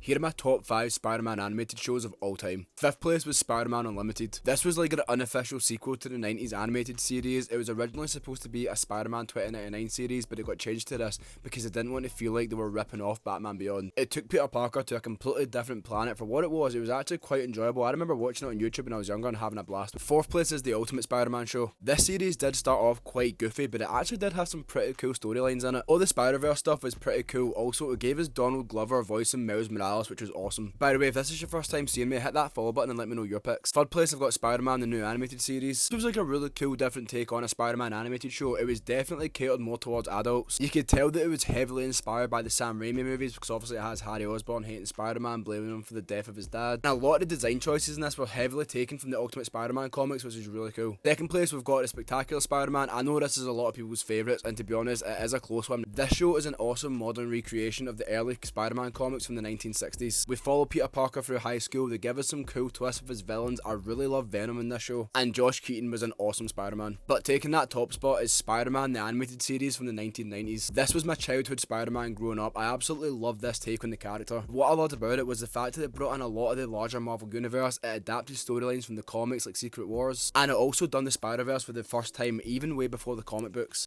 Here are my top 5 Spider-Man animated shows of all time. 5th place was Spider-Man Unlimited. This was like an unofficial sequel to the 90s animated series. It was originally supposed to be a Spider-Man 2099 series, but it got changed to this because they didn't want to feel like they were ripping off Batman Beyond. It took Peter Parker to a completely different planet. For what it was actually quite enjoyable. I remember watching it on YouTube when I was younger and having a blast. 4th place is the Ultimate Spider-Man show. This series did start off quite goofy, but it actually did have some pretty cool storylines in it. All the Spider-Verse stuff was pretty cool. Also, it gave us Donald Glover voicing Miles Morales, which was awesome. By the way, if this is your first time seeing me, hit that follow button and let me know your picks. 3rd place, I've got Spider-Man, the new animated series. This was like a really cool different take on a Spider-Man animated show. It was definitely catered more towards adults. You could tell that it was heavily inspired by the Sam Raimi movies, because obviously it has Harry Osborn hating Spider-Man, blaming him for the death of his dad. And a lot of the design choices in this were heavily taken from the Ultimate Spider-Man comics, which is really cool. 2nd place, we've got the Spectacular Spider-Man. I know this is a lot of people's favourites, and to be honest, it is a close one. This show is an awesome modern recreation of the early Spider-Man comics from the 1960s. We follow Peter Parker through high school. They give us some cool twists with his villains. I really love Venom in this show, and Josh Keaton was an awesome Spider-Man. But taking that top spot is Spider-Man, the animated series from the 1990s. This was my childhood Spider-Man growing up. I absolutely loved this take on the character. What I loved about it was the fact that it brought in a lot of the larger Marvel universe. It adapted storylines from the comics like Secret Wars, and it also done the Spider-Verse for the first time, even way before the comic books.